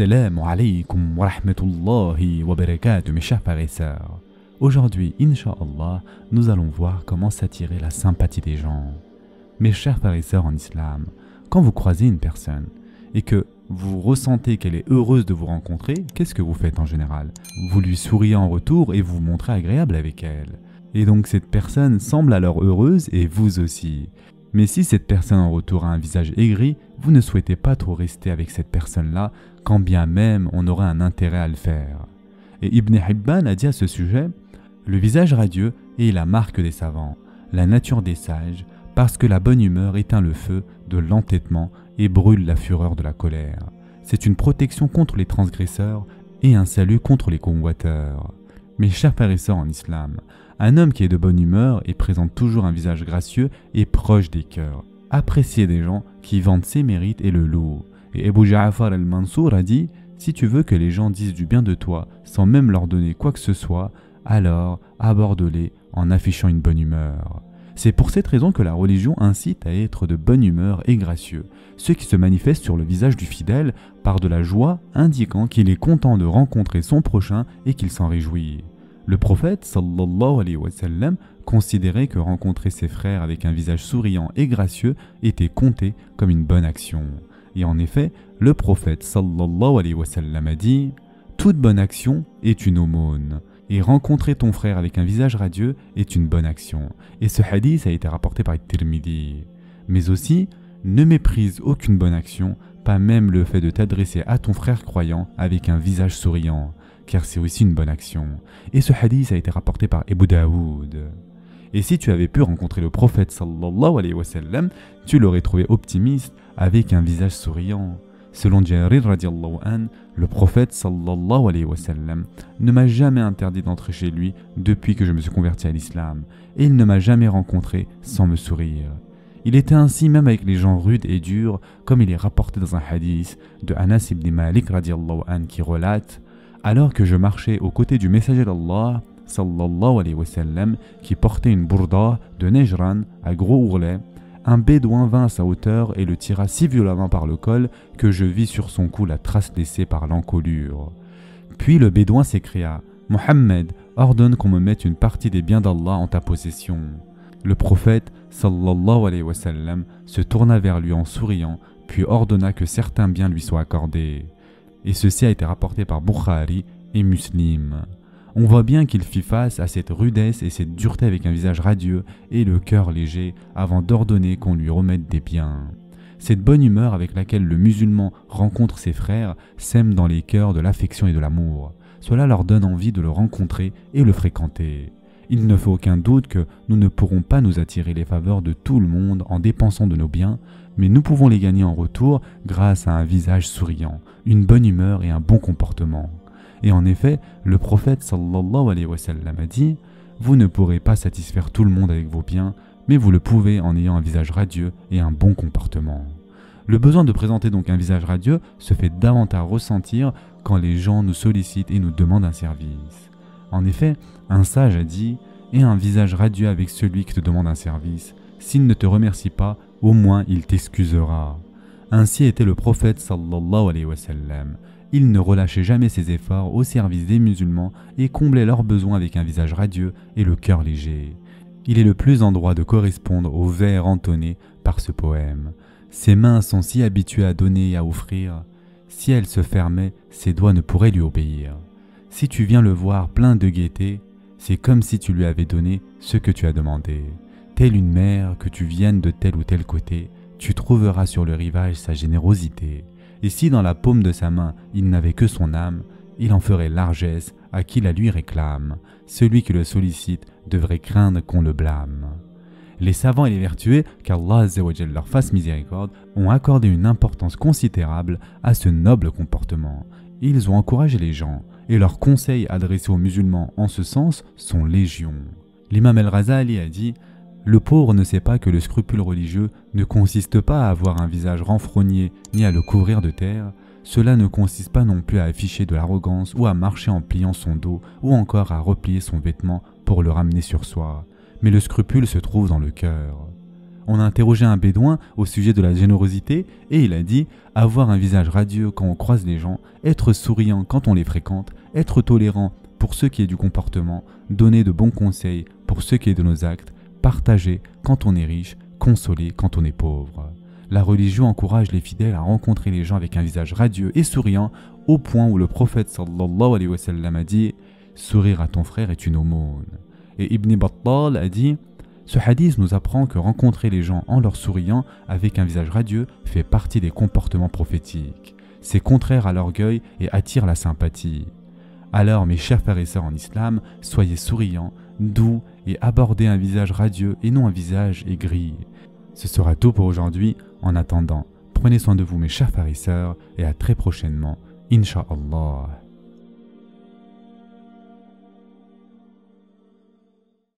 Assalamu alaikum wa rahmatullahi wa barakatuh, mes chers frères et sœurs. Aujourd'hui, Inch'Allah, nous allons voir comment s'attirer la sympathie des gens. Mes chers frères et sœurs en islam, quand vous croisez une personne et que vous ressentez qu'elle est heureuse de vous rencontrer, qu'est-ce que vous faites en général? Vous lui souriez en retour et vous vous montrez agréable avec elle. Et donc cette personne semble alors heureuse et vous aussi. Mais si cette personne en retour a un visage aigri, vous ne souhaitez pas trop rester avec cette personne-là, quand bien même on aurait un intérêt à le faire. Et Ibn Hibban a dit à ce sujet: le visage radieux est la marque des savants, la nature des sages, parce que la bonne humeur éteint le feu de l'entêtement et brûle la fureur de la colère. C'est une protection contre les transgresseurs et un salut contre les convoiteurs. Mes chers frères et sœurs en islam, un homme qui est de bonne humeur et présente toujours un visage gracieux est proche des cœurs, apprécié des gens qui vantent ses mérites et le louent. Et Abu Ja'far al-Mansour a dit: si tu veux que les gens disent du bien de toi sans même leur donner quoi que ce soit, alors aborde-les en affichant une bonne humeur. C'est pour cette raison que la religion incite à être de bonne humeur et gracieux, ce qui se manifeste sur le visage du fidèle par de la joie indiquant qu'il est content de rencontrer son prochain et qu'il s'en réjouit. Le prophète sallallahu alayhi wa sallam considérait que rencontrer ses frères avec un visage souriant et gracieux était compté comme une bonne action. Et en effet, le prophète sallallahu alayhi wa sallam a dit: toute bonne action est une aumône. Et rencontrer ton frère avec un visage radieux est une bonne action. Et ce hadith a été rapporté par Tirmidhi. Mais aussi, ne méprise aucune bonne action, pas même le fait de t'adresser à ton frère croyant avec un visage souriant, car c'est aussi une bonne action. Et ce hadith a été rapporté par Abu Daoud. Et si tu avais pu rencontrer le prophète sallallahu alayhi wa sallam, tu l'aurais trouvé optimiste avec un visage souriant. Selon Jarir radiallahu an, le prophète sallallahu alayhi wa sallam ne m'a jamais interdit d'entrer chez lui depuis que je me suis converti à l'islam, et il ne m'a jamais rencontré sans me sourire. Il était ainsi même avec les gens rudes et durs, comme il est rapporté dans un hadith de Anas ibn Malik radiallahu an qui relate: alors que je marchais aux côtés du messager d'Allah sallallahu alayhi wa sallam qui portait une bourda de Nejran à gros ourlets, un bédouin vint à sa hauteur et le tira si violemment par le col que je vis sur son cou la trace laissée par l'encolure. Puis le bédouin s'écria: Mohammed, ordonne qu'on me mette une partie des biens d'Allah en ta possession. Le prophète sallallahu alayhi wa sallam se tourna vers lui en souriant, puis ordonna que certains biens lui soient accordés. Et ceci a été rapporté par Bukhari et Muslim. On voit bien qu'il fit face à cette rudesse et cette dureté avec un visage radieux et le cœur léger avant d'ordonner qu'on lui remette des biens. Cette bonne humeur avec laquelle le musulman rencontre ses frères sème dans les cœurs de l'affection et de l'amour. Cela leur donne envie de le rencontrer et le fréquenter. Il ne fait aucun doute que nous ne pourrons pas nous attirer les faveurs de tout le monde en dépensant de nos biens, mais nous pouvons les gagner en retour grâce à un visage souriant, une bonne humeur et un bon comportement. Et en effet, le prophète sallallahu alayhi wa sallam a dit: vous ne pourrez pas satisfaire tout le monde avec vos biens, mais vous le pouvez en ayant un visage radieux et un bon comportement. Le besoin de présenter donc un visage radieux se fait davantage ressentir quand les gens nous sollicitent et nous demandent un service. En effet, un sage a dit: aie un visage radieux avec celui qui te demande un service. S'il ne te remercie pas, au moins il t'excusera. Ainsi était le prophète sallallahu alayhi wa sallam. Il ne relâchait jamais ses efforts au service des musulmans et comblait leurs besoins avec un visage radieux et le cœur léger. Il est le plus en droit de correspondre au vers entonné par ce poème. Ses mains sont si habituées à donner et à offrir, si elles se fermaient, ses doigts ne pourraient lui obéir. Si tu viens le voir plein de gaieté, c'est comme si tu lui avais donné ce que tu as demandé. Telle une mère, que tu viennes de tel ou tel côté, tu trouveras sur le rivage sa générosité. Et si dans la paume de sa main il n'avait que son âme, il en ferait largesse à qui la lui réclame. Celui qui le sollicite devrait craindre qu'on le blâme. Les savants et les vertueux, qu'Allah Azza wa Jalla leur fasse miséricorde, ont accordé une importance considérable à ce noble comportement. Ils ont encouragé les gens, et leurs conseils adressés aux musulmans en ce sens sont légion. L'imam El-Razali a dit: le pauvre ne sait pas que le scrupule religieux ne consiste pas à avoir un visage renfrogné ni à le couvrir de terre. Cela ne consiste pas non plus à afficher de l'arrogance ou à marcher en pliant son dos ou encore à replier son vêtement pour le ramener sur soi. Mais le scrupule se trouve dans le cœur. On a interrogé un bédouin au sujet de la générosité et il a dit « Avoir un visage radieux quand on croise les gens, être souriant quand on les fréquente, être tolérant pour ce qui est du comportement, donner de bons conseils pour ce qui est de nos actes, partager quand on est riche, consoler quand on est pauvre. » La religion encourage les fidèles à rencontrer les gens avec un visage radieux et souriant au point où le prophète sallallahu alayhi wa sallam a dit « Sourire à ton frère est une aumône ». Et Ibn Battal a dit « Ce hadith nous apprend que rencontrer les gens en leur souriant avec un visage radieux fait partie des comportements prophétiques. C'est contraire à l'orgueil et attire la sympathie. Alors mes chers frères et sœurs en islam, soyez souriants, doux et abordez un visage radieux et non un visage aigri. Ce sera tout pour aujourd'hui. En attendant, prenez soin de vous mes chers frères et sœurs et à très prochainement, Inch'Allah.